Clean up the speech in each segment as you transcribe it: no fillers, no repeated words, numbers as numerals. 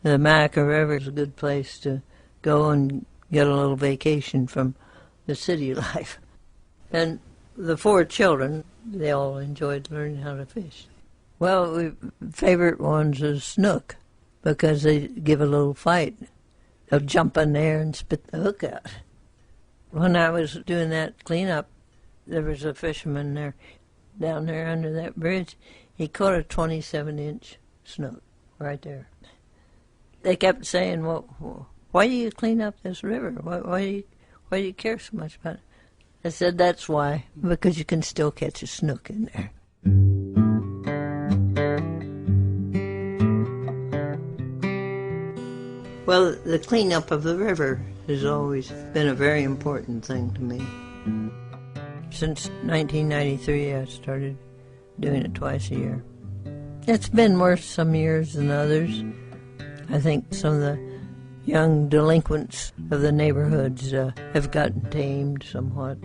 The Myakka River is a good place to go and get a little vacation from the city life. And the 4 children, they all enjoyed learning how to fish. Well, favorite ones is snook, because they give a little fight. They'll jump in there and spit the hook out. When I was doing that cleanup, there was a fisherman there, down there under that bridge. He caught a 27-inch snook right there. They kept saying, well, why do you clean up this river? Why do you care so much about it? I said, that's why, because you can still catch a snook in there. Well, the cleanup of the river has always been a very important thing to me. Since 1993, I started doing it twice a year. It's been worse some years than others. I think some of the young delinquents of the neighborhoods have gotten tamed somewhat.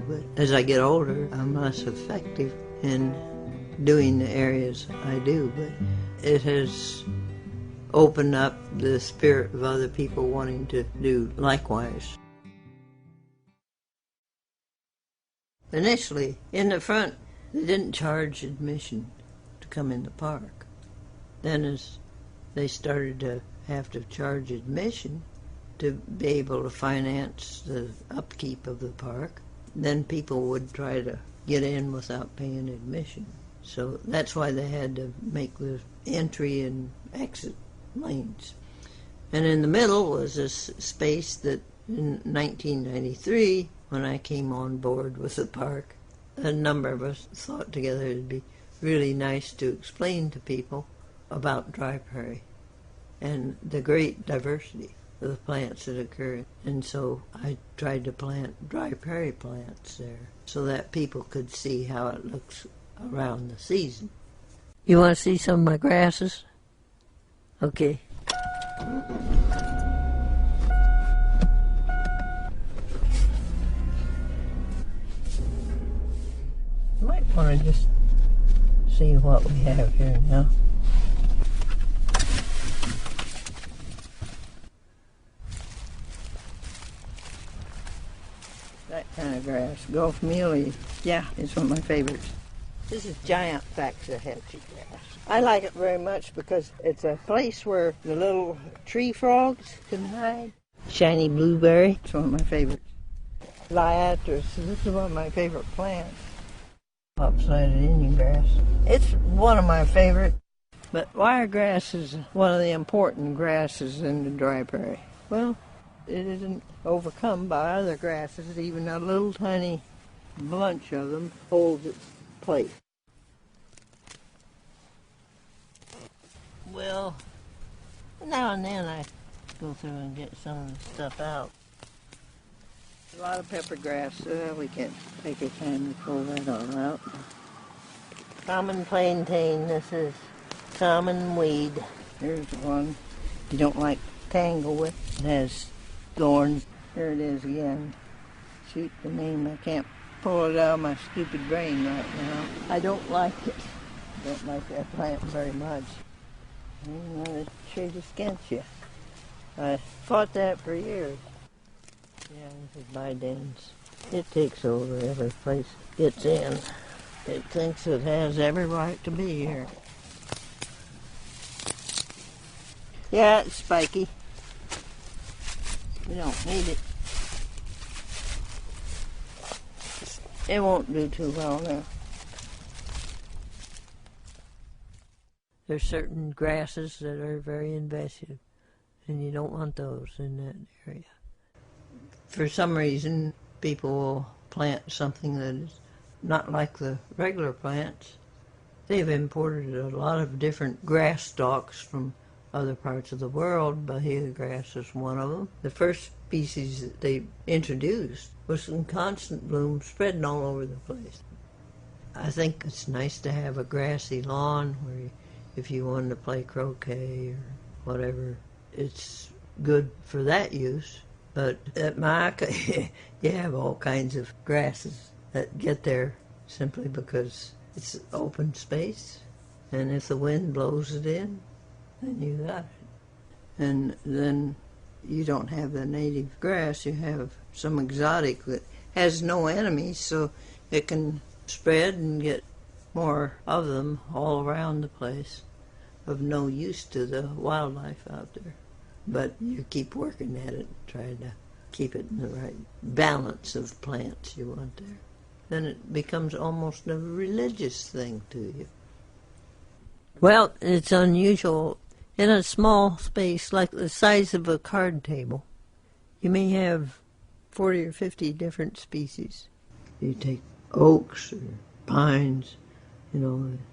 But as I get older, I'm less effective in doing the areas I do, but it has opened up the spirit of other people wanting to do likewise. Initially, in the front, they didn't charge admission to come in the park. Then as they started to have to charge admission to be able to finance the upkeep of the park, then people would try to get in without paying admission. So that's why they had to make the entry and exit lanes. And in the middle was this space that in 1993, when I came on board with the park, a number of us thought together it'd be really nice to explain to people about dry prairie and the great diversity of the plants that occur. And so I tried to plant dry prairie plants there so that people could see how it looks around the season. You want to see some of my grasses? Okay. You might want to just see what we have here now. That kind of grass, Gulf Muley, yeah, it's one of my favorites. This is giant Waxahachie grass. I like it very much because it's a place where the little tree frogs can hide. Shiny blueberry, it's one of my favorites. Liatris, this is one of my favorite plants. Lopsided Indian grass. It's one of my favorite, but wiregrass is one of the important grasses in the dry prairie. Well, it isn't overcome by other grasses. Even a little tiny bunch of them holds its place. Well, now and then I go through and get some of the stuff out. A lot of pepper grass. We can't take our time to pull that all out. Common plantain. This is common weed. Here's one you don't like to tangle with. It has thorns. Here it is again. Shoot, the name, I can't pull it out of my stupid brain right now. I don't like it. I don't like that plant very much. It sure just against you. I fought that for years. Yeah, this is Biden's. It takes over every place it's in. It thinks it has every right to be here. Yeah, it's spiky. We don't need it. It won't do too well now. There's certain grasses that are very invasive, and you don't want those in that area. For some reason, people will plant something that is not like the regular plants. They've imported a lot of different grass stalks from other parts of the world. Bahia grass is one of them. The first species that they introduced was in constant bloom, spreading all over the place. I think it's nice to have a grassy lawn where if you wanted to play croquet or whatever, it's good for that use. But at Myakka, you have all kinds of grasses that get there simply because it's open space, and if the wind blows it in, then you got it. And then you don't have the native grass, you have some exotic that has no enemies, so it can spread and get more of them all around the place, of no use to the wildlife out there. But you keep working at it, trying to keep it in the right balance of plants you want there. Then it becomes almost a religious thing to you. Well, it's unusual. In a small space, like the size of a card table, you may have 40 or 50 different species. You take oaks or pines,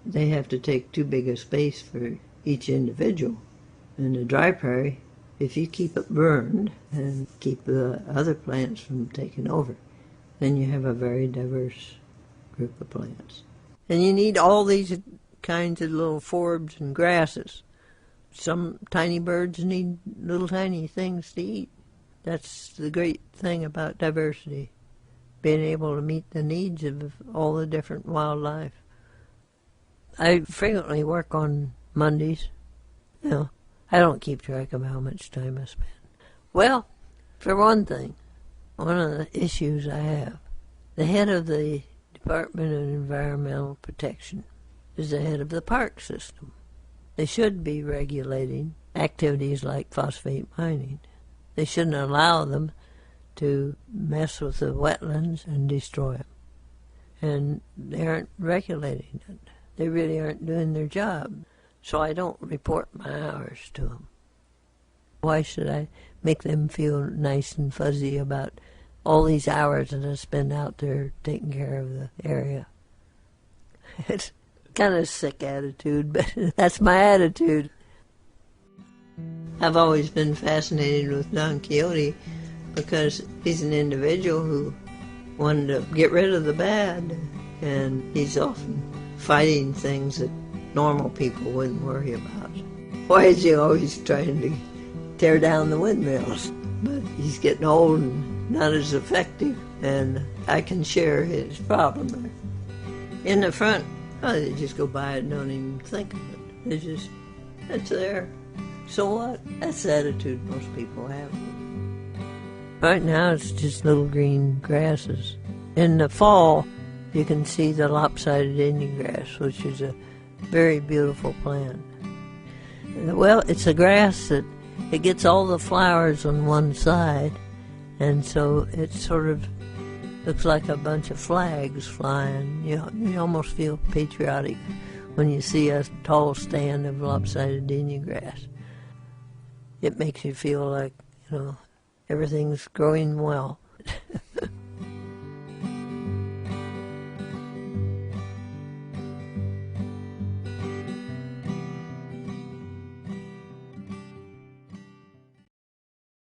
they have to take too big a space for each individual. In the dry prairie, if you keep it burned and keep the other plants from taking over, then you have a very diverse group of plants. And you need all these kinds of little forbs and grasses. Some tiny birds need little tiny things to eat. That's the great thing about diversity, being able to meet the needs of all the different wildlife. I frequently work on Mondays. I don't keep track of how much time I spend. Well, for one thing, one of the issues I have, the head of the Department of Environmental Protection is the head of the park system. They should be regulating activities like phosphate mining. They shouldn't allow them to mess with the wetlands and destroy them. And they aren't regulating it. They really aren't doing their job. So I don't report my hours to them. Why should I make them feel nice and fuzzy about all these hours that I spend out there taking care of the area? It's kind of a sick attitude, but that's my attitude. I've always been fascinated with Don Quixote because he's an individual who wanted to get rid of the bad, and he's often fighting things that normal people wouldn't worry about. Why is he always trying to tear down the windmills? But he's getting old and not as effective, and I can share his problem. In the front, they just go by it and don't even think of it. It's there. So what? That's the attitude most people have. Right now it's just little green grasses. In the fall, you can see the lopsided Indian grass, which is a very beautiful plant. Well, it's a grass that it gets all the flowers on one side, and so it sort of looks like a bunch of flags flying. You almost feel patriotic when you see a tall stand of lopsided Indian grass. It makes you feel like, everything's growing well.